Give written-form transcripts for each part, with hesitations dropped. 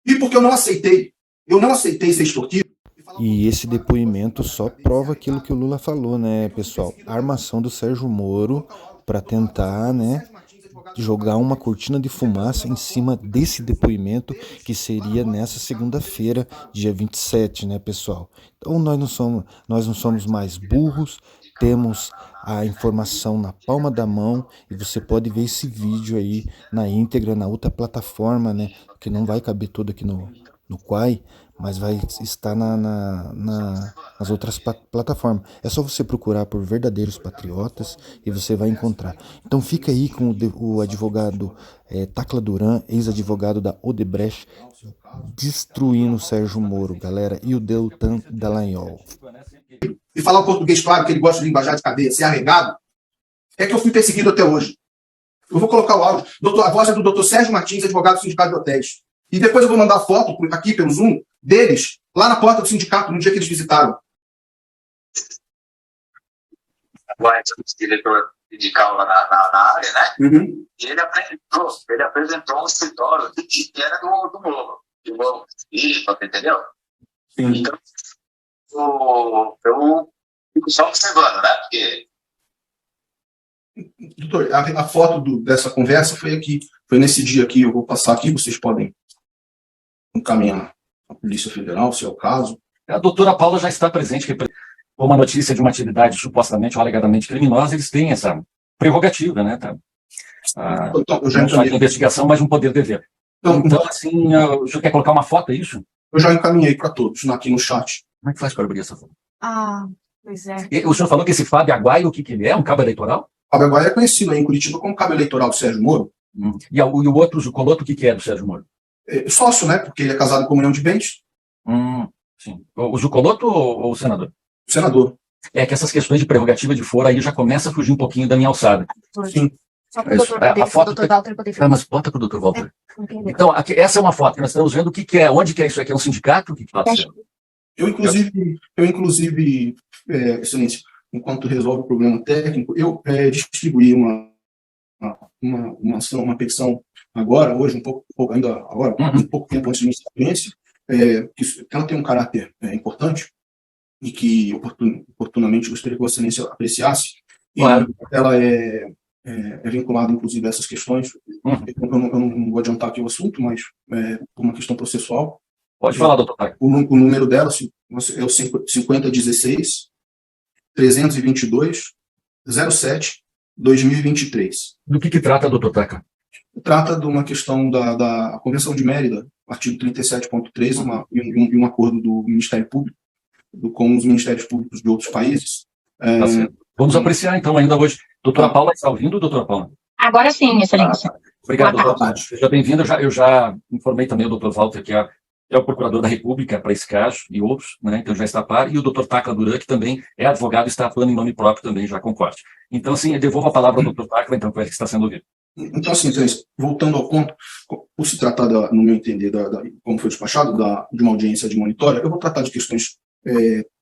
E porque eu não aceitei ser extorquido. E esse depoimento só prova aquilo que o Lula falou, né, pessoal? A armação do Sérgio Moro para tentar, né, jogar uma cortina de fumaça em cima desse depoimento que seria nessa segunda-feira, dia 27, né, pessoal? Então nós não somos mais burros, temos a informação na palma da mão e você pode ver esse vídeo aí na íntegra, na outra plataforma, né? Que não vai caber todo aqui no Quai, mas vai estar nas outras plataformas. É só você procurar por Verdadeiros Patriotas e você vai encontrar. Então fica aí com o advogado Tacla Duran, ex-advogado da Odebrecht, destruindo o Sérgio Moro, galera, e o Deltan Dallagnol. E falar o português claro, que ele gosta de linguajar de cadeia, ser arregado, é que eu fui perseguido até hoje. Eu vou colocar o áudio. A voz é do Dr. Sérgio Martins, advogado do Sindicato de Hotéis. E depois eu vou mandar foto aqui pelo Zoom deles, lá na porta do sindicato, no dia que eles visitaram. O diretor sindical lá na área, né? Uhum. E ele apresentou um escritório que era do Moro. Do Moro, entendeu? Sim. Então, eu fico só observando, né? Porque... Doutor, a foto dessa conversa foi aqui, foi nesse dia aqui, eu vou passar aqui, vocês podem encaminhar à Polícia Federal, se é o caso. A doutora Paula já está presente, com uma notícia de uma atividade supostamente ou alegadamente criminosa, eles têm essa prerrogativa, né? Então, eu já não só de investigação, mas um poder dever. Então, assim, o senhor quer colocar uma foto, é isso? Eu já encaminhei para todos aqui no chat. Como é que faz para abrir essa foto? Pois é. E o senhor falou que esse Fábio Aguaio, o que ele é? Um cabo eleitoral? Fábio Aguaio é conhecido aí em Curitiba como cabo eleitoral do Sérgio Moro. E o outro, o Zucoloto, o que é do Sérgio Moro? Sócio, né? Porque ele é casado com comunhão de bens. Sim. O Zucoloto ou o senador? O senador. É que essas questões de prerrogativa de foro aí já começa a fugir um pouquinho da minha alçada. Sim. Só para o doutor Walter poder falar. Mas bota para o doutor Walter. Então, essa é uma foto que nós estamos vendo. O que é? Onde que é isso aqui? É um sindicato? O que está sendo? Eu, inclusive, excelência, enquanto resolve o problema técnico, eu distribuí uma petição agora, hoje, um pouco tempo antes de iniciar a audiência, que ela tem um caráter importante e que oportunamente gostaria que Vossa Excelência apreciasse. Claro. E ela é vinculada, inclusive, a essas questões. Eu não vou adiantar aqui o assunto, mas por uma questão processual. Pode falar, doutor Taca. O número dela é o 5016 322 07 2023. Do que trata, doutor Taca? Trata de uma questão da Convenção de Mérida, artigo 37.3, e um acordo do Ministério Público com os Ministérios Públicos de outros países. Tá certo. Vamos apreciar, então, ainda hoje. Doutora Paula, está ouvindo, doutora Paula? Agora sim, excelência. Obrigado, doutora. Seja bem-vinda. Eu já informei também o doutor Walter, que é o procurador da República para esse caso e outros, né? Então já está a par. E o doutor Tacla Duran, que também é advogado e está atuando em nome próprio também, já concorde. Então, assim, eu devolvo a palavra ao doutor Tacla, então, que está sendo ouvido. Então, assim, voltando ao ponto, por se tratar, no meu entender, como foi despachado, de uma audiência de monitória, eu vou tratar de questões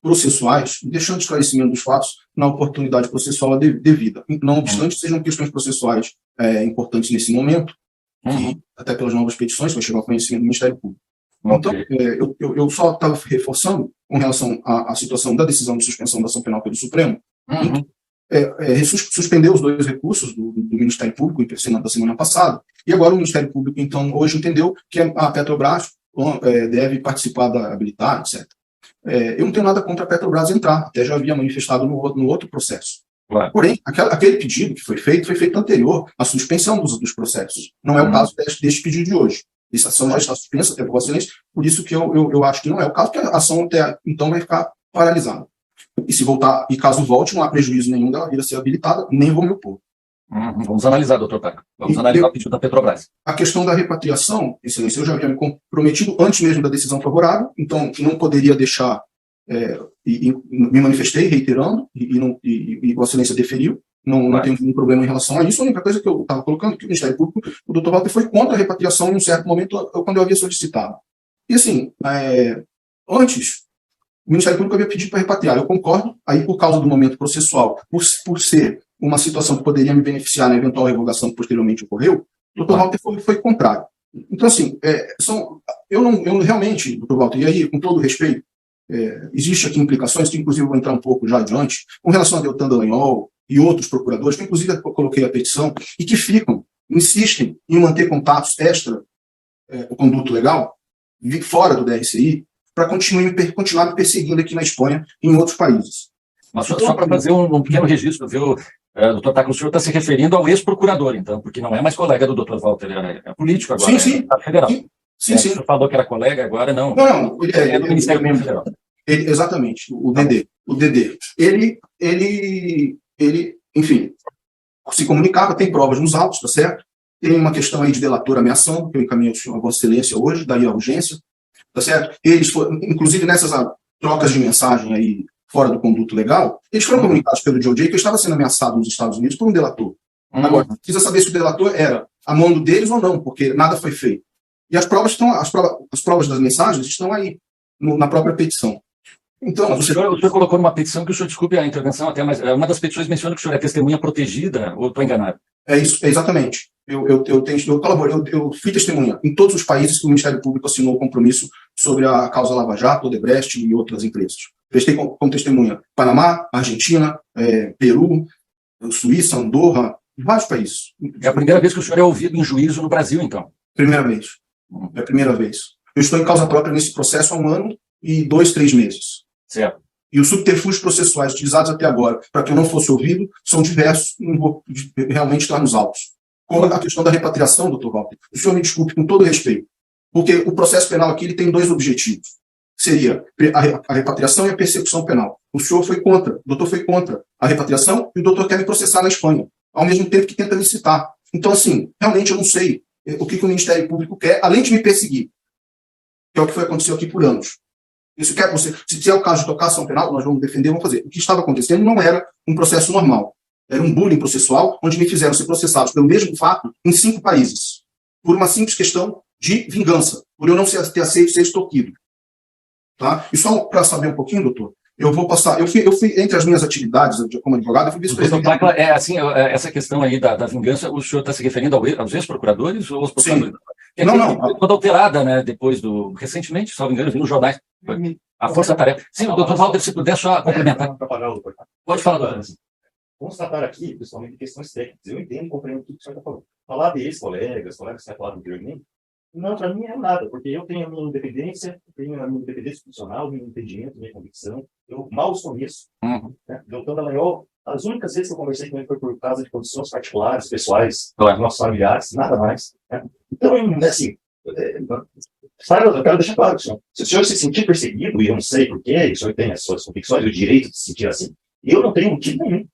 processuais, deixando esclarecimento dos fatos na oportunidade processual devida. Não obstante, sejam questões processuais importantes nesse momento, que, até pelas novas petições, vai chegar ao conhecimento do Ministério Público. Então, eu só estava reforçando com relação à situação da decisão de suspensão da ação penal pelo Supremo, suspendeu os 2 recursos do Ministério Público da semana passada, e agora o Ministério Público, então, hoje entendeu que a Petrobras deve participar da habilitar, etc. Eu não tenho nada contra a Petrobras entrar, até já havia manifestado no outro processo. Claro. Porém, aquele pedido que foi feito anterior à suspensão dos processos. Não é o caso deste pedido de hoje. Essa ação já está suspensa, até por Vossa Excelência, por isso que eu acho que não é o caso, porque a ação até então vai ficar paralisada. E se voltar, e caso volte, não há prejuízo nenhum dela vir a ser habilitada, nem vou me opor. Vamos analisar, doutor Taca. Vamos analisar o pedido da Petrobras. A questão da repatriação, Excelência, eu já havia me comprometido antes mesmo da decisão favorável, então não poderia deixar, me manifestei reiterando, e Vossa Excelência deferiu, não tem nenhum problema em relação a isso. A única coisa que eu estava colocando, que o Ministério Público, o Dr. Walter foi contra a repatriação em um certo momento, quando eu havia solicitado. E assim, antes, o Ministério Público havia pedido para repatriar. Eu concordo, aí por causa do momento processual, por ser uma situação que poderia me beneficiar na eventual revogação que posteriormente ocorreu, o Dr. Walter foi contrário. Então, assim, eu realmente, doutor Walter, e aí, com todo respeito, existe aqui implicações, que inclusive eu vou entrar um pouco já adiante, com relação a Deltan Dallagnol e outros procuradores, que inclusive eu coloquei a petição, e que insistem em manter contatos extra o conduto legal, fora do DRCI, para continuar me perseguindo aqui na Espanha e em outros países. Mas só para fazer um pequeno registro, viu, doutor Tacla, o senhor está se referindo ao ex-procurador, então, porque não é mais colega do doutor Walter, é político agora, sim, é federal. Sim. O senhor falou que era colega, agora não. Não, ele é do Ministério Público Federal. Exatamente, o DD. Ele, enfim, se comunicava, tem provas nos autos, tá certo? Tem uma questão aí de delator ameaçando, que eu encaminhei a Vossa Excelência hoje, daí a urgência, tá certo? Eles foram, inclusive nessas trocas de mensagem aí, fora do conduto legal, eles foram comunicados pelo DOJ que eu estava sendo ameaçado nos Estados Unidos por um delator. Agora, precisa saber se o delator era a mão deles ou não, porque nada foi feito. E as provas das mensagens estão aí, na própria petição. Então, o senhor colocou numa petição que o senhor, desculpe a intervenção até, mas uma das petições menciona que o senhor é testemunha protegida, ou estou enganado? É isso, exatamente. Eu fui testemunha em todos os países que o Ministério Público assinou o compromisso sobre a causa Lava Jato, Odebrecht e outras empresas. Prestei como testemunha Panamá, Argentina, Peru, Suíça, Andorra, vários países. É a primeira vez que o senhor é ouvido em juízo no Brasil, então? Primeira vez. É a primeira vez. Eu estou em causa própria nesse processo há 1 ano e 2-3 meses. Certo. E os subterfúgios processuais utilizados até agora para que eu não fosse ouvido são diversos, não vou realmente estar nos autos. Como a questão da repatriação, doutor Walter. O senhor me desculpe com todo respeito, porque o processo penal aqui ele tem 2 objetivos. Seria a repatriação e a persecução penal. O senhor foi contra, o doutor foi contra a repatriação e o doutor quer me processar na Espanha, ao mesmo tempo que tenta me citar. Então, assim, realmente eu não sei o que o Ministério Público quer, além de me perseguir, que é o que aconteceu aqui por anos. Isso quer você, se é o caso de tocar ação penal, nós vamos defender, vamos fazer. O que estava acontecendo não era um processo normal. Era um bullying processual, onde me fizeram ser processados pelo mesmo fato em 5 países, por uma simples questão de vingança, por eu não ter aceito ser extorquido. Tá? E só para saber um pouquinho, doutor, eu vou passar. Eu fui entre as minhas atividades como advogado, eu fui vice-presidente. Essa questão aí da vingança, o senhor está se referindo aos ex-procuradores ou aos procuradores? Sim. Não. Toda alterada, né? Depois recentemente, salvo engano, vi nos jornais. A força-tarefa. Sim, doutor Walter, se puder só complementar. Pode falar, doutor. Constatar aqui, principalmente questões técnicas. Eu entendo e compreendo tudo que o senhor está falando. Falar de ex-colegas que você falaram anteriormente, não, para mim é nada, porque eu tenho a minha independência, institucional, meu entendimento, minha convicção. Eu mal os conheço. Né? Deltan Dallagnol, as únicas vezes que eu conversei com ele foi por causa de condições particulares, pessoais, dos nossos familiares, nada mais. Né? Então, assim, eu quero deixar claro, senhor. Se o senhor se sentir perseguido, e eu não sei porquê, o senhor tem as suas convicções, o direito de se sentir assim, eu não tenho motivo nenhum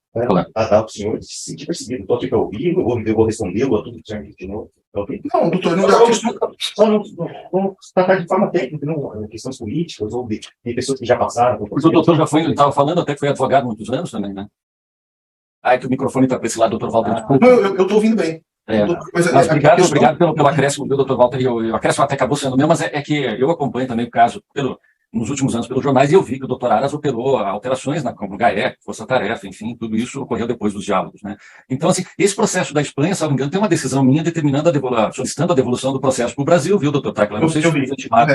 a dar para o senhor se sentir perseguido. Estou aqui para ouvir, eu vou respondê-lo a tudo que o senhor de novo. Não, doutor, não dá questão. Só não tratar de forma técnica, não questões políticas, ou de pessoas que já passaram. Mas o doutor já foi, ele estava falando, até que foi advogado há muitos anos também, né? É que o microfone está para esse lado, doutor Walter. Não, eu estou ouvindo bem. Mas obrigado pelo acréscimo do doutor Walter. O acréscimo até acabou sendo meu, mas é que eu acompanho também o caso nos últimos anos pelos jornais, e eu vi que o doutor Aras operou alterações como GAE, Força-Tarefa, enfim, tudo isso ocorreu depois dos diálogos, né? Então, assim, esse processo da Espanha, se não me engano, tem uma decisão minha determinando solicitando a devolução do processo para o Brasil, viu, doutor Tacla? Não sei se eu vi intimado.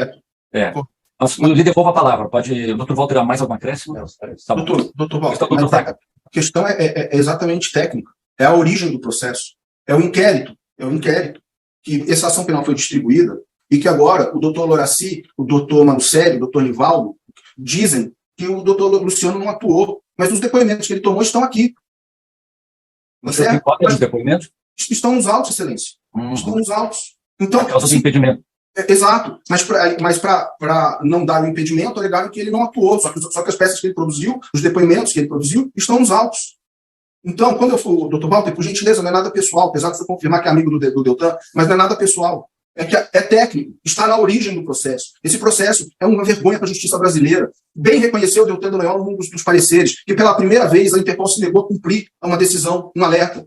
Mas eu lhe devolvo a palavra. O doutor Walter terá mais alguma acréscimo? Tá, doutor Walter, a questão é exatamente técnica. É a origem do processo. É o inquérito. Que essa ação penal foi distribuída e que agora o doutor Loraci, o doutor Manucelli, o doutor Nivaldo, dizem que o doutor Luciano não atuou, mas os depoimentos que ele tomou estão aqui. Você tem cópia dos depoimentos? Estão nos autos, excelência. Estão nos autos. Então, a causa do impedimento. Exato. Mas para não dar o impedimento, alegaram que ele não atuou. Só que as peças que ele produziu, os depoimentos que ele produziu, estão nos autos. Então, quando eu for, doutor Walter, por gentileza, não é nada pessoal, apesar de você confirmar que é amigo do Deltan, mas não é nada pessoal. É técnico, está na origem do processo. Esse processo é uma vergonha para a justiça brasileira. Bem reconheceu o Deltan Dallagnol num dos pareceres, que pela primeira vez a Interpol se negou a cumprir uma decisão, um alerta.